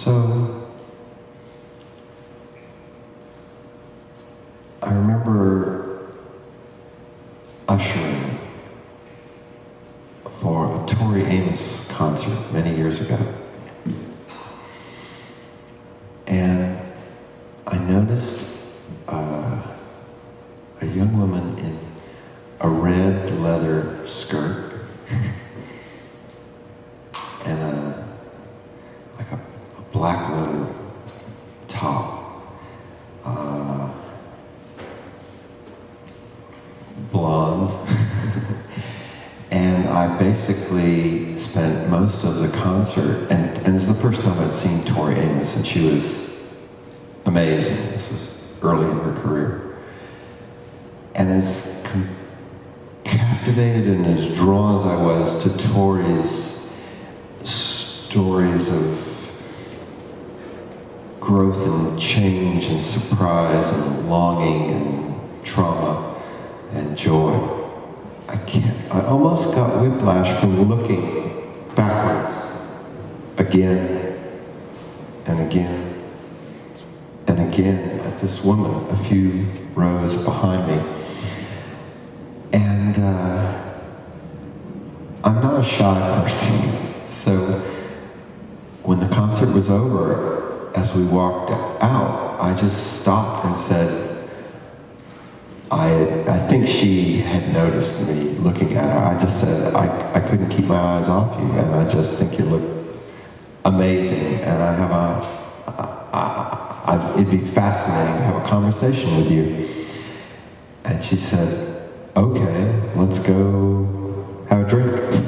So, I remember ushering for a Tori Amos concert many years ago. And I noticed a young woman in a red leather skirt and like a black leather top. Blonde. And I basically spent most of the concert, and it was the first time I'd seen Tori Amos, and she was amazing. This was early in her career. And as captivated and as drawn as I was to Tori's stories of growth and change and surprise and longing and trauma and joy, I almost got whiplash from looking backwards again and again and again at this woman a few rows behind me. And I'm not a shy person, so when the concert was over, as we walked out, I just stopped and said, I think she had noticed me looking at her. I just said, I couldn't keep my eyes off you, and I just think you look amazing, and it'd be fascinating to have a conversation with you. And she said, okay, let's go have a drink.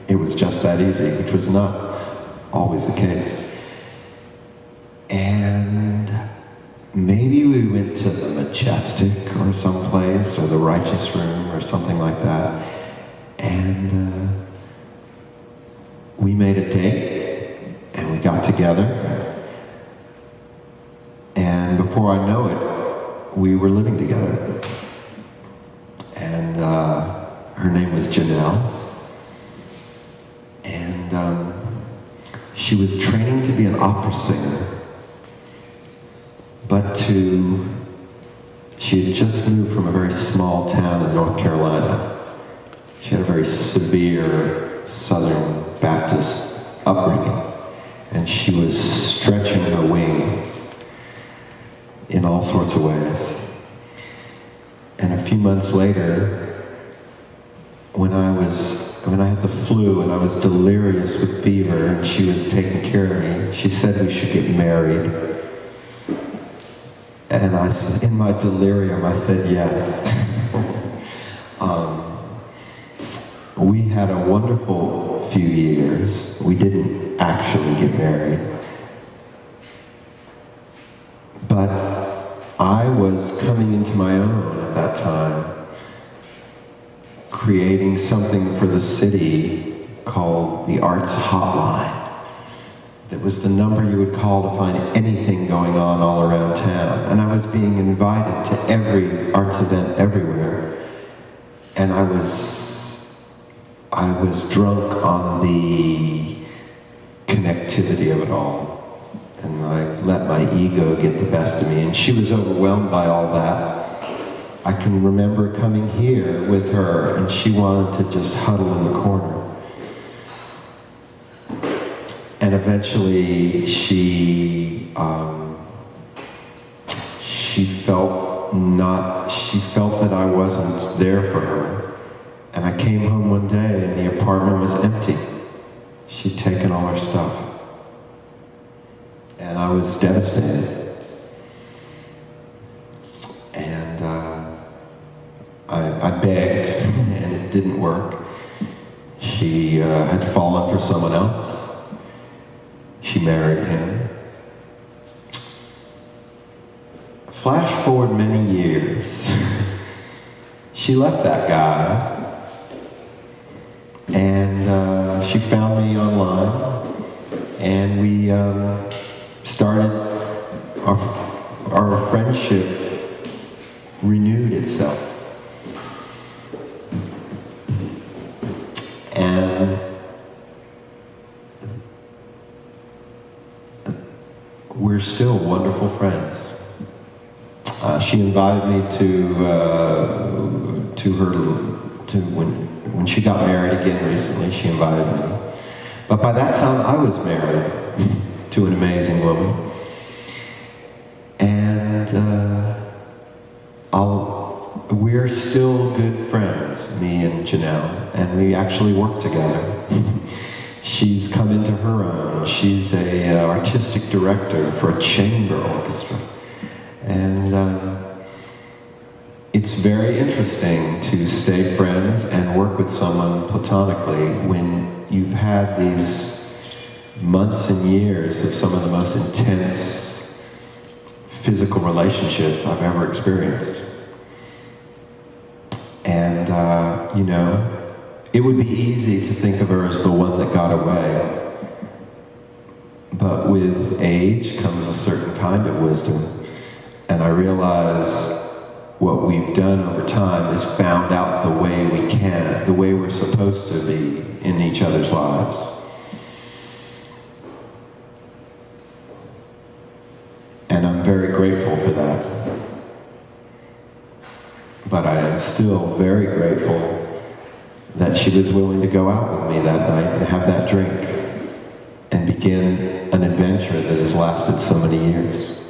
It was just that easy, which was not always the case. And maybe we went to the Majestic or someplace, or the Righteous Room or something like that, and we made a date, and we got together, and before I know it, we were living together. And her name was Janelle, and she was training to be an opera singer. But she had just moved from a very small town in North Carolina. She had a very severe Southern Baptist upbringing, and she was stretching her wings in all sorts of ways. And a few months later, when I had the flu and I was delirious with fever and she was taking care of me, she said we should get married. And in my delirium, I said yes. We had a wonderful few years. We didn't actually get married. But I was coming into my own at that time, creating something for the city called the Arts Hotline. It was the number you would call to find anything going on all around town. And I was being invited to every arts event everywhere. And I was drunk on the connectivity of it all. And I let my ego get the best of me. And she was overwhelmed by all that. I can remember coming here with her, and she wanted to just huddle in the corner. And eventually she felt that I wasn't there for her. And I came home one day and the apartment was empty. She'd taken all her stuff. And I was devastated. And I begged, and it didn't work. She had fallen for someone else. She married him. Flash forward many years. She left that guy, and she found me online, and we started our friendship renewed itself. And we're still wonderful friends. She invited me to when she got married again recently. She invited me, but by that time I was married to an amazing woman, and we're still good friends, me and Janelle, and we actually work together. She's come into her own. She's a artistic director for a chamber orchestra. And it's very interesting to stay friends and work with someone platonically when you've had these months and years of some of the most intense physical relationships I've ever experienced. And, it would be easy to think of her as the one that got away. But with age comes a certain kind of wisdom. And I realize what we've done over time is found out the way we can, the way we're supposed to be in each other's lives. And I'm very grateful for that. But I am still very grateful that she was willing to go out with me that night and have that drink and begin an adventure that has lasted so many years.